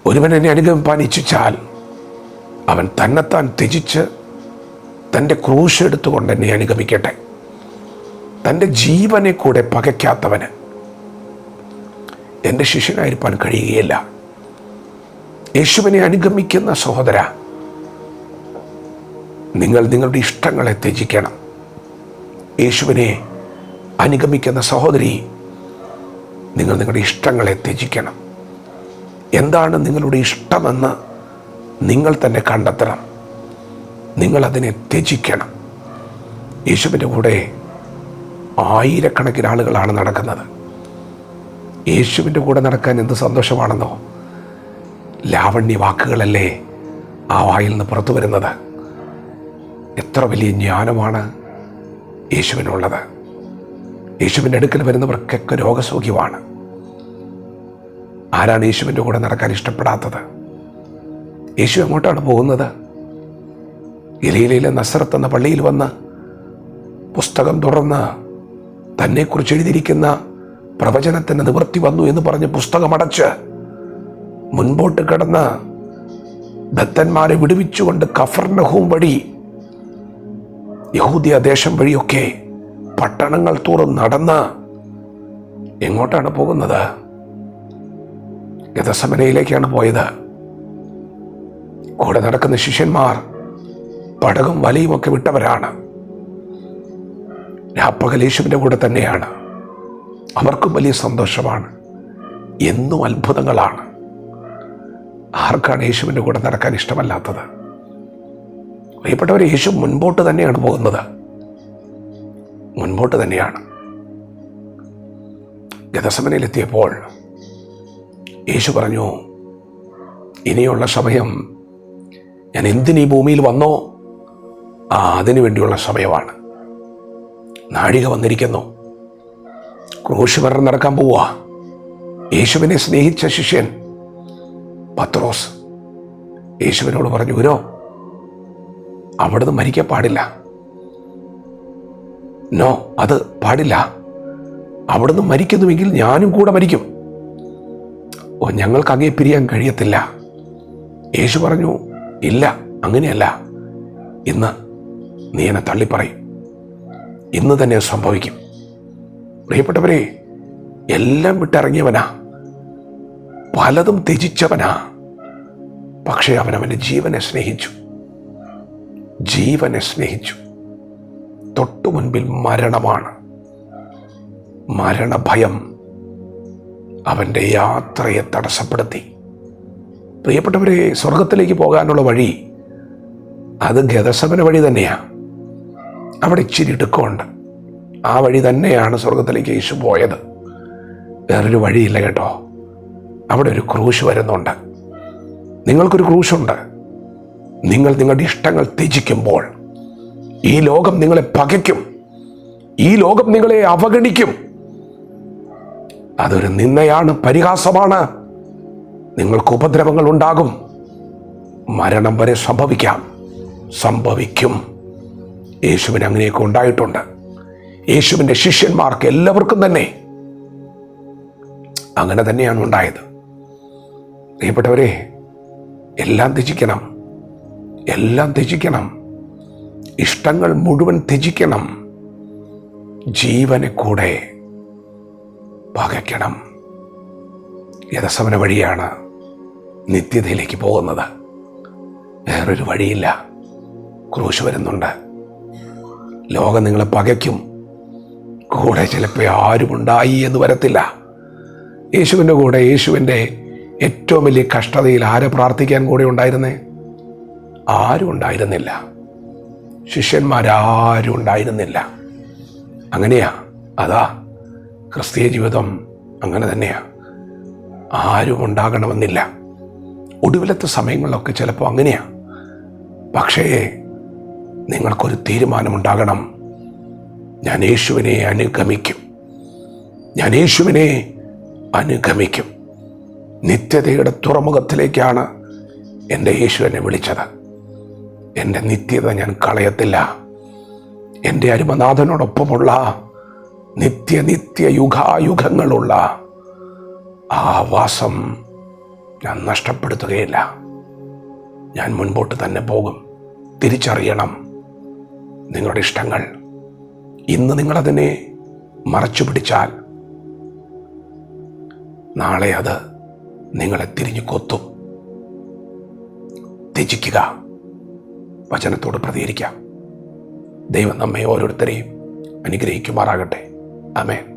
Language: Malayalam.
ഒരുവൻ എന്നെ അനുഗമിപ്പാൻ ഇച്ഛിച്ചാൽ അവൻ തന്നെത്താൻ ത്യജിച്ച് തൻ്റെ ക്രൂശ് എടുത്തുകൊണ്ട് എന്നെ അനുഗമിക്കട്ടെ. തൻ്റെ ജീവനെ കൂടെ പകയ്ക്കാത്തവന് എൻ്റെ ശിഷ്യനായിരിക്കാൻ കഴിയുകയില്ല. യേശുവിനെ അനുഗമിക്കുന്ന സഹോദര, നിങ്ങൾ നിങ്ങളുടെ ഇഷ്ടങ്ങളെ ത്യജിക്കണം. യേശുവിനെ അനുഗമിക്കുന്ന സഹോദരി, നിങ്ങൾ നിങ്ങളുടെ ഇഷ്ടങ്ങളെ ത്യജിക്കണം. എന്താണ് നിങ്ങളുടെ ഇഷ്ടമെന്ന് നിങ്ങൾ തന്നെ കണ്ടെത്തണം. നിങ്ങളതിനെ ത്യജിക്കണം. യേശുവിൻ്റെ കൂടെ ആയിരക്കണക്കിന് ആളുകളാണ് നടക്കുന്നത്. യേശുവിൻ്റെ കൂടെ നടക്കാൻ എന്ത് സന്തോഷമാണെന്നോ. ലാവണ്യ വാക്കുകളല്ലേ ആ വായിൽ നിന്ന് പുറത്തു വരുന്നത്. എത്ര വലിയ ജ്ഞാനമാണ് യേശുവിനുള്ളത്. യേശുവിൻ്റെ അടുക്കൽ വരുന്നവർക്കൊക്കെ രോഗസൗഖ്യമാണ്. ആരാണ് യേശുവിൻ്റെ കൂടെ നടക്കാൻ ഇഷ്ടപ്പെടാത്തത്? യേശു എങ്ങോട്ടാണ് പോകുന്നത്? ഗലീലയിലെ നസറത്ത് എന്ന പള്ളിയിൽ വന്ന് പുസ്തകം തുറന്ന് തന്നെക്കുറിച്ച് എഴുതിയിരിക്കുന്ന പ്രവചനത്തിന് നിവൃത്തി വന്നു എന്ന് പറഞ്ഞ് പുസ്തകമടച്ച് മുൻപോട്ട് കിടന്ന് ഭക്തന്മാരെ വിടുവിച്ചുകൊണ്ട് കഫർനഹൂം വഴി യഹൂദിയ ദേശം വഴിയൊക്കെ പട്ടണങ്ങൾ തോറും നടന്ന് എങ്ങോട്ടാണ് പോകുന്നത്? ഗെത്സമനയിലേക്കാണ് പോയത്. കൂടെ നടക്കുന്ന ശിഷ്യന്മാർ പടകും വലയും ഒക്കെ വിട്ടവരാണ്. രാപ്പകൽ യേശുവിൻ്റെ കൂടെ തന്നെയാണ്. അവർക്കും വലിയ സന്തോഷമാണ്. എന്നും അത്ഭുതങ്ങളാണ്. ആർക്കാണ് യേശുവിൻ്റെ കൂടെ നടക്കാൻ ഇഷ്ടമല്ലാത്തത്? പ്രിയപ്പെട്ടവർ, യേശു മുൻപോട്ട് തന്നെയാണ് പോകുന്നത്. മുൻപോട്ട് തന്നെയാണ്. ഗെത്സമനയിലെത്തിയപ്പോൾ യേശു പറഞ്ഞു, ഇനിയുള്ള സമയം ഞാൻ എന്തിനീ ഭൂമിയിൽ വന്നോ അതിനു വേണ്ടിയുള്ള സമയമാണ്. നാഴിക വന്നിരിക്കുന്നു. ക്രൂശ് മരണം നടക്കാൻ പോവുക. യേശുവിനെ സ്നേഹിച്ച ശിഷ്യൻ പത്രോസ് യേശുവിനോട് പറഞ്ഞു, ഗുരോ, അവിടുന്ന് മരിക്കാൻ പാടില്ല. നോ, അത് പാടില്ല. അവിടുന്ന് മരിക്കുന്നുവെങ്കിൽ ഞാനും കൂടെ മരിക്കും. ഞങ്ങൾക്ക് അങ്ങേ പിരിയാൻ കഴിയത്തില്ല. യേശു പറഞ്ഞു, ഇല്ല, അങ്ങനെയല്ല. ഇന്ന് നീ എന്നെ തള്ളിപ്പറയും. ഇന്ന് തന്നെ സംഭവിക്കും. പ്രിയപ്പെട്ടവരെ, എല്ലാം വിട്ടിറങ്ങിയവനാ, പലതും ത്യജിച്ചവനാ. പക്ഷേ അവനവൻ്റെ ജീവനെ സ്നേഹിച്ചു. ജീവനെ സ്നേഹിച്ചു. തൊട്ടു മുൻപിൽ മരണമാണ്. മരണഭയം അവൻ്റെ യാത്രയെ തടസ്സപ്പെടുത്തി. പ്രിയപ്പെട്ടവരെ, സ്വർഗത്തിലേക്ക് പോകാനുള്ള വഴി അത് ഗെത്സമന വഴി തന്നെയാണ്. അവിടെ ഇച്ചിരി ഇടുക്കമുണ്ട്. ആ വഴി തന്നെയാണ് സ്വർഗത്തിലേക്ക് യേശു പോയത്. വേറൊരു വഴിയില്ല കേട്ടോ. അവിടെ ഒരു ക്രൂശ് വരുന്നുണ്ട്. നിങ്ങൾക്കൊരു ക്രൂശുണ്ട്. നിങ്ങൾ നിങ്ങളുടെ ഇഷ്ടങ്ങൾ ത്യജിക്കുമ്പോൾ ഈ ലോകം നിങ്ങളെ പകയ്ക്കും. ഈ ലോകം നിങ്ങളെ അവഗണിക്കും. അതൊരു നിന്ദയാണ്, പരിഹാസമാണ്. നിങ്ങൾക്ക് ഉപദ്രവങ്ങൾ ഉണ്ടാകും. മരണം വരെ സംഭവിക്കും. യേശുവിന് അങ്ങനെയൊക്കെ ഉണ്ടായിട്ടുണ്ട്. യേശുവിൻ്റെ ശിഷ്യന്മാർക്ക് എല്ലാവർക്കും തന്നെ അങ്ങനെ തന്നെയാണ് ഉണ്ടായത്. പ്രിയപ്പെട്ടവരെ, എല്ലാം ത്യജിക്കണം. എല്ലാം ത്യജിക്കണം. ഇഷ്ടങ്ങൾ മുഴുവൻ ത്യജിക്കണം. ജീവനെ കൂടെ പകയ്ക്കണം. ഗെത്സമന വഴിയാണ് നിത്യതയിലേക്ക് പോകുന്നത്. വേറൊരു വഴിയില്ല. ക്രൂശ് വരുന്നുണ്ട്. ലോകം നിങ്ങളെ പകയ്ക്കും. കൂടെ ചിലപ്പോൾ ആരും ഉണ്ടായി എന്ന് വരത്തില്ല. യേശുവിൻ്റെ കൂടെ, യേശുവിൻ്റെ ഏറ്റവും വലിയ കഷ്ടതയിൽ ആരെ പ്രാർത്ഥിക്കാൻ കൂടെ ഉണ്ടായിരുന്നേ? ആരും ഉണ്ടായിരുന്നില്ല. ശിഷ്യന്മാരാരും ഉണ്ടായിരുന്നില്ല. അങ്ങനെയാ. അതാ ക്രിസ്തീയ ജീവിതം അങ്ങനെ തന്നെയാ. ആരും ഉണ്ടാകണമെന്നില്ല. ഒടുവിലത്തെ സമയങ്ങളിലൊക്കെ ചിലപ്പോൾ അങ്ങനെയാ. പക്ഷേ നിങ്ങൾക്കൊരു തീരുമാനമുണ്ടാകണം. ഞാൻ യേശുവിനെ അനുഗമിക്കും. ഞാൻ യേശുവിനെ അനുഗമിക്കും. നിത്യതയുടെ തുറമുഖത്തിലേക്കാണ് എൻ്റെ യേശു എന്നെ വിളിച്ചത്. എൻ്റെ നിത്യത ഞാൻ കളയത്തില്ല. എൻ്റെ അരുമനാഥനോടൊപ്പമുള്ള നിത്യ യുഗായുഗങ്ങളുള്ള ആ വാസം ഞാൻ നഷ്ടപ്പെടുത്തുകയില്ല. ഞാൻ മുൻപോട്ട് തന്നെ പോകും. തിരിച്ചറിയണം നിങ്ങളുടെ ഇഷ്ടങ്ങൾ. ഇന്ന് നിങ്ങളതിനെ മറച്ചു പിടിച്ചാൽ നാളെ അത് നിങ്ങളെ തിരിഞ്ഞു കൊത്തും. ത്യജിക്കുക, വചനത്തോട് പ്രതികരിക്കാം. ദൈവം നമ്മെ ഓരോരുത്തരെയും അനുഗ്രഹിക്കുമാറാകട്ടെ. ആമേൻ.